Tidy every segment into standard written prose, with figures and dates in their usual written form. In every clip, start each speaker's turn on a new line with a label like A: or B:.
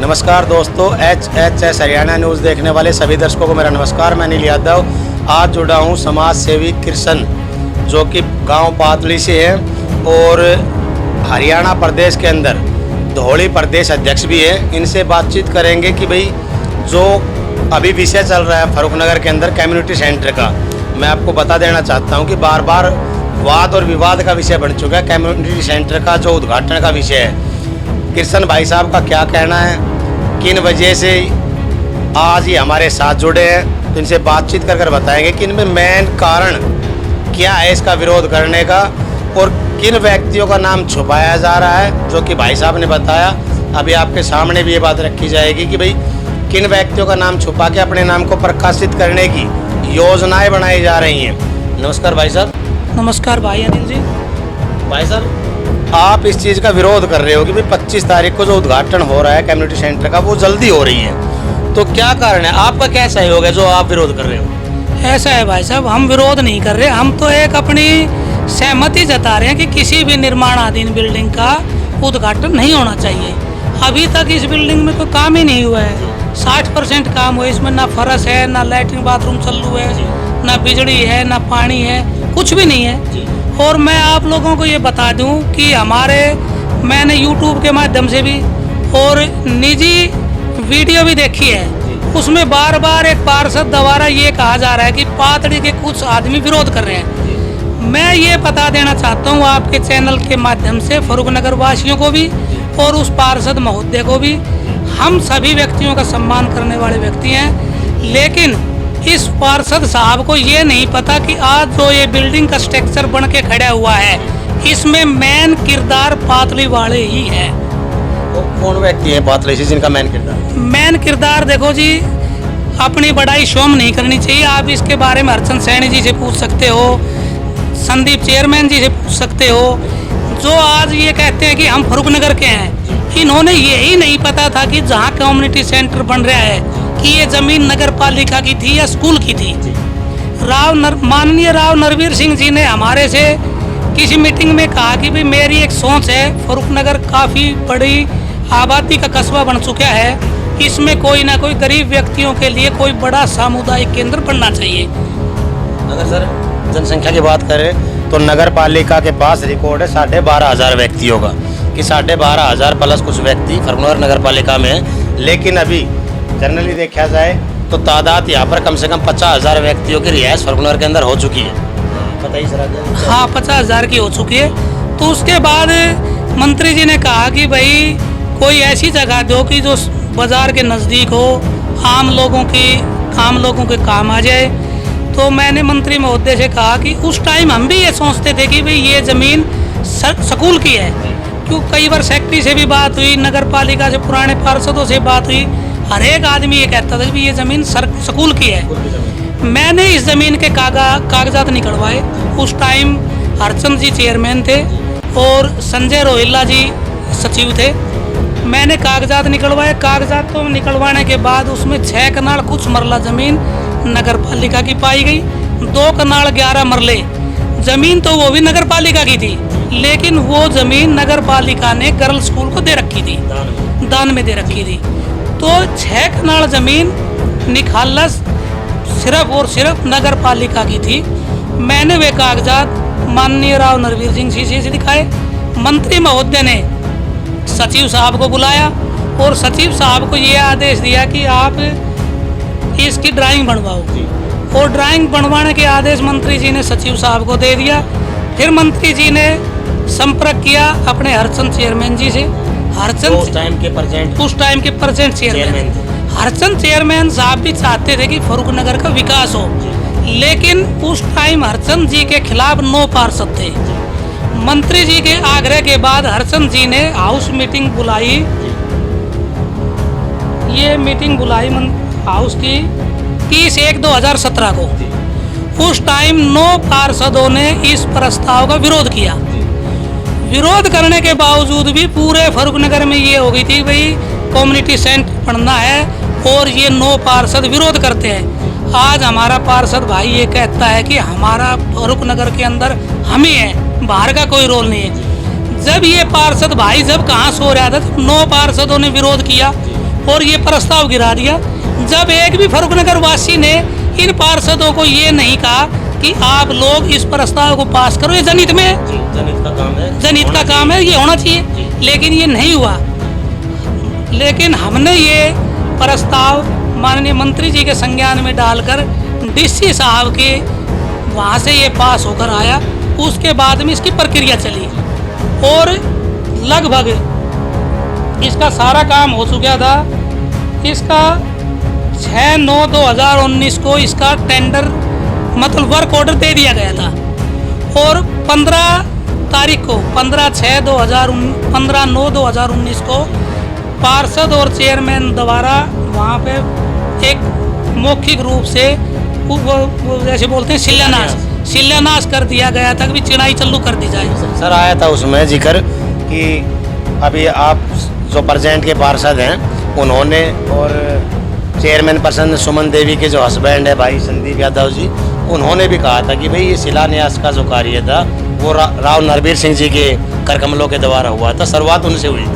A: नमस्कार दोस्तों, HHS Haryana news देखने वाले सभी दर्शकों को मेरा नमस्कार। मैं अनिल यादव आज जुड़ा हूँ समाज सेवी कृष्ण, जो कि गांव पातली से है और हरियाणा प्रदेश के अंदर धौली प्रदेश अध्यक्ष भी है। इनसे बातचीत करेंगे कि भाई जो अभी विषय चल रहा है फरुखनगर के अंदर कम्युनिटी सेंटर का, मैं आपको बता देना चाहता हूँ कि बार बार वाद और विवाद का विषय बन चुका है। कम्युनिटी सेंटर का जो उद्घाटन का विषय है, कृष्ण भाई साहब का क्या कहना है, किन वजह से आज ये हमारे साथ जुड़े हैं, तो इनसे बातचीत कर बताएंगे कि इनमें मेन कारण क्या है इसका विरोध करने का और किन व्यक्तियों का नाम छुपाया जा रहा है, जो कि भाई साहब ने बताया। अभी आपके सामने भी ये बात रखी जाएगी कि भाई किन व्यक्तियों का नाम छुपा के अपने नाम को प्रकाशित करने की योजनाएं बनाई जा रही हैं। नमस्कार भाई साहब।
B: नमस्कार भाई अनिल जी।
A: भाई साहब, आप इस चीज़ का विरोध कर रहे हो कि भाई 25 तारीख को जो उद्घाटन हो रहा है कम्युनिटी सेंटर का वो जल्दी हो रही है, तो क्या कारण है, आपका क्या सहयोग है जो आप विरोध कर रहे हो?
B: ऐसा है भाई साहब, हम विरोध नहीं कर रहे, हम तो एक अपनी सहमति जता रहे हैं कि किसी भी निर्माणाधीन बिल्डिंग का उद्घाटन नहीं होना चाहिए। अभी तक इस बिल्डिंग में कोई काम ही नहीं हुआ है। 60% काम हुआ, इसमें ना फर्श है, ना लैट्रिन बाथरूम चालू है, ना बिजली है, ना पानी है, कुछ भी नहीं है। और मैं आप लोगों को ये बता दूं कि मैंने YouTube के माध्यम से भी और निजी वीडियो भी देखी है, उसमें बार बार एक पार्षद द्वारा ये कहा जा रहा है कि पातड़ी के कुछ आदमी विरोध कर रहे हैं। मैं ये बता देना चाहता हूँ आपके चैनल के माध्यम से फरुखनगर वासियों को भी और उस पार्षद महोदय को भी, हम सभी व्यक्तियों का सम्मान करने वाले व्यक्ति हैं, लेकिन इस पार्षद साहब को ये नहीं पता कि आज जो ये बिल्डिंग का स्ट्रक्चर बन के खड़ा हुआ है, इसमें मेन किरदार पातली वाले ही है।
A: तो कौन व्यक्ति है पातली से जिनका मेन किरदार?
B: देखो जी, अपनी बड़ाई शोम नहीं करनी चाहिए। आप इसके बारे में हरचंद सैनी जी से पूछ सकते हो, संदीप चेयरमैन जी से पूछ सकते हो, जो आज ये कहते हैं कि हम फरुखनगर के हैं। इन्होंने यही नहीं पता था कि जहाँ कम्युनिटी सेंटर बन रहा है कि ये जमीन नगर पालिका की थी या स्कूल की थी। माननीय राव नरवीर सिंह जी ने हमारे से किसी मीटिंग में कहा कि भाई मेरी एक सोच है, फरुखनगर काफ़ी बड़ी आबादी का कस्बा बन चुका है, इसमें कोई ना कोई गरीब व्यक्तियों के लिए कोई बड़ा सामुदायिक केंद्र बनना चाहिए।
A: अगर सर जनसंख्या की बात करें तो नगर पालिका के पास रिकॉर्ड है 12,500 व्यक्तियों का, कि 12,500 प्लस कुछ व्यक्ति फरुखनगर नगर पालिका में है। लेकिन अभी जनरली देखा जाए तो तादाद यहाँ पर कम से कम 50,000 व्यक्तियों की रिहाइश फरुखनगर के अंदर हो चुकी है। बताइए सर।
B: हाँ, 50,000 की हो चुकी है। तो उसके बाद मंत्री जी ने कहा कि भाई कोई ऐसी जगह दो कि जो बाजार के नज़दीक हो, आम लोगों के काम आ जाए। तो मैंने मंत्री महोदय से कहा कि उस टाइम हम भी ये सोचते थे कि भाई ये ज़मीन स्कूल की है, क्यों कई बार सेक्रेटरी से भी बात हुई, नगर पालिका से पुराने पार्षदों से बात हुई, हर एक आदमी ये कहता था कि ये ज़मीन स्कूल की है। मैंने इस ज़मीन के कागजात निकलवाए। उस टाइम हरचंद जी चेयरमैन थे और संजय रोहिल्ला जी सचिव थे। मैंने कागजात निकलवाए। कागजात तो निकलवाने के बाद उसमें 6 कनाल कुछ मरला ज़मीन नगर पालिका की पाई गई, 2 कनाल 11 मरले ज़मीन तो वो भी नगर पालिका की थी, लेकिन वो ज़मीन नगर पालिका ने गर्ल स्कूल को दे रखी थी, दान में दे रखी थी। तो 6 कनाल ज़मीन निखालस सिर्फ और सिर्फ नगर पालिका की थी। मैंने वे कागजात माननीय राव नरवीर सिंह जी से दिखाए। मंत्री महोदय ने सचिव साहब को बुलाया और सचिव साहब को ये आदेश दिया कि आप इसकी ड्राइंग बनवाओ, और ड्राइंग बनवाने के आदेश मंत्री जी ने सचिव साहब को दे दिया। फिर मंत्री जी ने संपर्क किया अपने हरचंद चेयरमैन जी से। उस टाइम के प्रेजेंट चेयरमैन हरचंद चेयरमैन साहब भी चाहते थे कि फरुखनगर का विकास हो, लेकिन उस टाइम हरचंद जी के खिलाफ 9 पार्षद थे। मंत्री जी के आग्रह के बाद हरचंद जी ने हाउस मीटिंग बुलाई। ये मीटिंग बुलाई हाउस की 30/1/2017 को। उस टाइम 9 पार्षदों ने इस प्रस्ताव का विरोध किया। विरोध करने के बावजूद भी पूरे फरुखनगर में ये हो गई थी भाई कम्युनिटी सेंटर बनना है, और ये 9 पार्षद विरोध करते हैं। आज हमारा पार्षद भाई ये कहता है कि हमारा फरुखनगर के अंदर हम ही हैं, बाहर का कोई रोल नहीं है। जब ये पार्षद भाई कहाँ सो रहा था, 9 पार्षदों ने विरोध किया, और ये प्रस्ताव गिरा दिया। जब एक भी फर्रुखनगर वासी ने इन पार्षदों को ये नहीं कहा कि आप लोग इस प्रस्ताव को पास करो, ये जनहित में है,
A: जनहित का काम है,
B: जनहित का काम है, ये होना चाहिए, लेकिन ये नहीं हुआ। लेकिन हमने ये प्रस्ताव माननीय मंत्री जी के संज्ञान में डालकर डीसी साहब के वहाँ से ये पास होकर आया। उसके बाद में इसकी प्रक्रिया चली और लगभग इसका सारा काम हो चुका था। इसका 6/9/2019 को इसका टेंडर मतलब वर्क ऑर्डर दे दिया गया था और 15 तारीख को 15/9/2019 को पार्षद और चेयरमैन द्वारा वहाँ पे एक मौखिक रूप से वो जैसे बोलते हैं शिलान्यास कर दिया गया था कि चिनाई चालू कर दी जाए।
A: सर आया था उसमें जिक्र कि अभी आप जो प्रेजेंट के पार्षद हैं उन्होंने और चेयरमैन पर्सन सुमन देवी के जो हस्बैंड है भाई संदीप यादव जी, उन्होंने भी कहा था कि भाई ये शिलान्यास का जो कार्य था वो राव नरबीर सिंह जी के करकमलों के द्वारा हुआ था, शुरुआत उनसे हुई थी।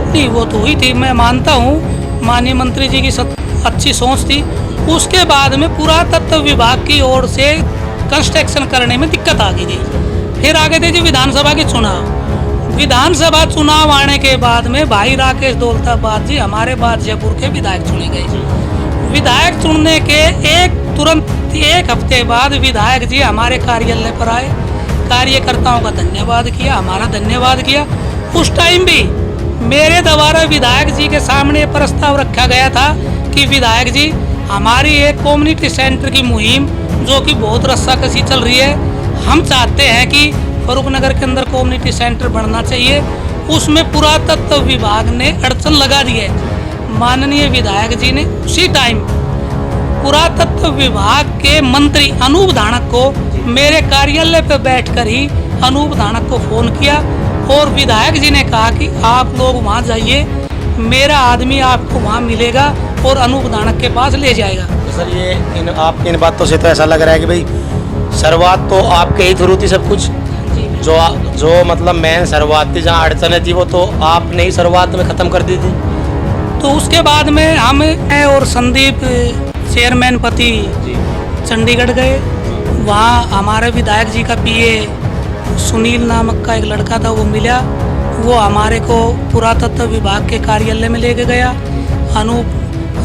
B: नहीं वो तो हुई थी, मैं मानता हूँ माननीय मंत्री जी की अच्छी सोच थी। उसके बाद में पुरातत्व विभाग की ओर से कंस्ट्रक्शन करने में दिक्कत आ गई थी। फिर आगे थे जी विधानसभा के चुनाव। विधानसभा चुनाव आने के बाद में भाई राकेश दौलताबाद जी हमारे बाद जयपुर के विधायक चुने गए। विधायक चुनने के तुरंत एक हफ्ते बाद विधायक जी हमारे कार्यालय पर आए, कार्यकर्ताओं का धन्यवाद किया, हमारा धन्यवाद किया। उस टाइम भी मेरे द्वारा विधायक जी के सामने प्रस्ताव रखा गया था कि विधायक जी हमारी एक कम्युनिटी सेंटर की मुहिम जो कि बहुत रस्साकसी चल रही है, हम चाहते हैं कि फर्रुखनगर के अंदर कम्युनिटी सेंटर बनना चाहिए। उसमें पुरातत्व विभाग ने अड़चन लगा दी है। माननीय विधायक जी ने उसी टाइम पुरातत्व विभाग के मंत्री अनूप धानक को मेरे कार्यालय पर बैठकर ही अनूप धानक को फ़ोन किया और विधायक जी ने कहा कि आप लोग वहाँ जाइए, मेरा आदमी आपको वहाँ मिलेगा और अनूप धानक के पास ले जाएगा।
A: तो सर ये आपकी इन बातों से तो ऐसा लग रहा है कि भाई शुरुआत तो आपके ही थ्रू थी सब कुछ, जो मतलब मेन शुरुआत थी, जहाँ अड़चने थी वो तो आपने ही शुरुआत में ख़त्म कर दी थी।
B: तो उसके बाद में हम और संदीप चेयरमैन पति चंडीगढ़ गए। वहाँ हमारे विधायक जी का पीए सुनील नामक का एक लड़का था, वो मिला। वो हमारे को पुरातत्व विभाग के कार्यालय में लेके गया। अनूप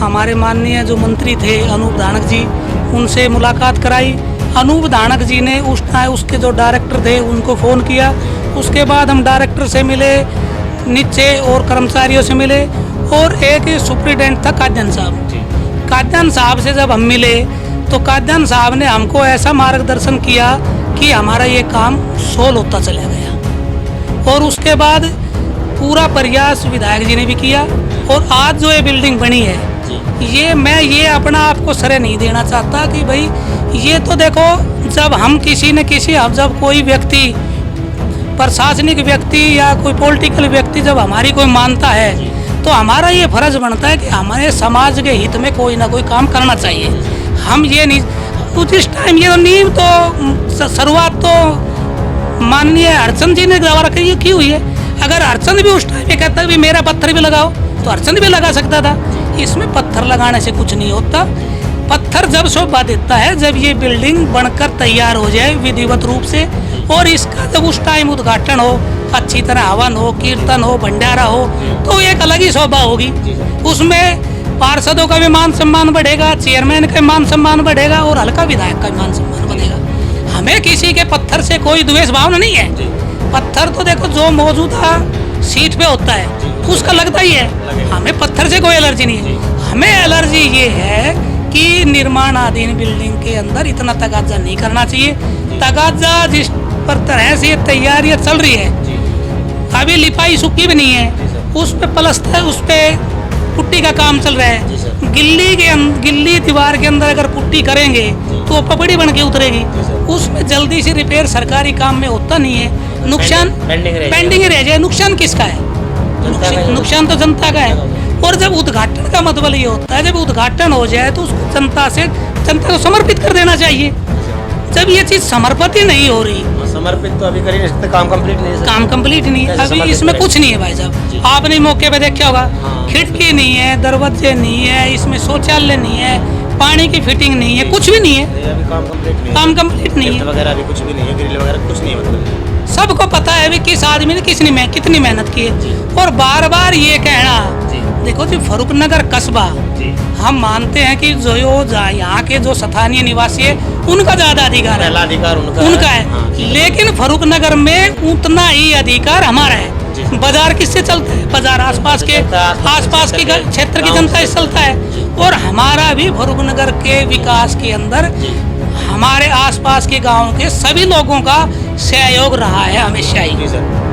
B: हमारे माननीय जो मंत्री थे अनूप धानक जी, उनसे मुलाकात कराई। अनूप धानक जी ने उसके जो डायरेक्टर थे उनको फ़ोन किया। उसके बाद हम डायरेक्टर से मिले, नीचे और कर्मचारियों से मिले और एक सुप्रिटेंडेंट था काद्यान साहब। काद्यान साहब से जब हम मिले तो काद्यान साहब ने हमको ऐसा मार्गदर्शन किया कि हमारा ये काम सोल होता चला गया। और उसके बाद पूरा प्रयास विधायक जी ने भी किया और आज जो ये बिल्डिंग बनी है, ये अपना आपको श्रेय नहीं देना चाहता कि भाई ये तो देखो, जब हम जब कोई व्यक्ति, प्रशासनिक व्यक्ति या कोई पॉलिटिकल व्यक्ति जब हमारी कोई मानता है तो हमारा ये फर्ज बनता है कि हमारे समाज के हित में कोई ना कोई काम करना चाहिए। हम ये नहीं, कुछ इस टाइम ये नींव तो शुरुआत तो माननीय हरचंद जी ने द्वारा की हुई है। अगर हरचंद भी उस टाइम पे कहता भी मेरा पत्थर भी लगाओ तो हरचंद भी लगा सकता था। इसमें पत्थर लगाने से कुछ नहीं होता। पत्थर जब शोभा देता है जब ये बिल्डिंग बनकर तैयार हो जाए विधिवत रूप से, और इसका जब उस टाइम उद्घाटन हो, अच्छी तरह हवन हो, कीर्तन हो, भंडारा हो, तो एक अलग ही शोभा होगी। उसमें पार्षदों का भी मान सम्मान बढ़ेगा, चेयरमैन का मान सम्मान बढ़ेगा और हल्का विधायक का मान सम्मान बढ़ेगा। हमें किसी के पत्थर से कोई द्वेष भावना नहीं है। पत्थर तो देखो जो मौजूदा सीट पे होता है उसका लगता ही है, हमें पत्थर से कोई एलर्जी नहीं है। हमें एलर्जी ये है कि निर्माणाधीन बिल्डिंग के अंदर इतना तगाजा नहीं करना चाहिए। तगाजा जिस पर तरह से तैयारियां चल रही है, अभी लिपाई सूखी भी नहीं है, उस पे प्लस्तर, उस पे पुट्टी का काम चल रहा है। गिल्ली दीवार के अंदर अगर पुट्टी करेंगे तो वो पपड़ी बन के उतरेगी। उसमें जल्दी से रिपेयर सरकारी काम में होता नहीं है, नुकसान पेंडिंग रह जाए। नुकसान किसका है? नुकसान तो जनता का है। और जब उद्घाटन का मतलब ये होता है, जब उद्घाटन हो जाए तो उसको जनता को समर्पित कर देना चाहिए। जब ये चीज़ समर्पित ही नहीं हो रही,
A: समर्पित तो अभी कर ही नहीं सकते, काम कंप्लीट नहीं है सर।
B: काम कंप्लीट नहीं है
A: कैसे
B: अभी,
A: समर्पित
B: इसमें
A: करें?
B: कुछ नहीं है भाई
A: जी।
B: साहब। आपने मौके पे देखा होगा,
A: हाँ।
B: खिड़की नहीं है, दरवाजे नहीं है, इसमें शौचालय नहीं है, पानी की फिटिंग नहीं है, कुछ भी नहीं है,
A: ये अभी काम कंप्लीट नहीं है।
B: काम कंप्लीट नहीं
A: लिफ्ट
B: है।
A: वगैरह अभी कुछ भी नहीं है, ग्रिल वगैरह कुछ नहीं है मतलब।
B: सबको पता है भी किस आदमी ने कितनी मेहनत की है। और बार बार ये कहना, देखो जी फरुखनगर कस्बा, हम मानते हैं कि जो यहाँ के जो स्थानीय निवासी है उनका ज्यादा अधिकार है,
A: पहला अधिकार
B: उनका है,
A: हाँ, जी।
B: लेकिन फरुखनगर में उतना ही अधिकार हमारा
A: जी।
B: है। बाजार किससे चलता है? बाजार आसपास के आसपास के क्षेत्र की जनता से चलता है। और हमारा भी फरुखनगर के विकास के अंदर हमारे आसपास के गांव के सभी लोगों का सहयोग रहा है हमेशा ही।
A: जी सर।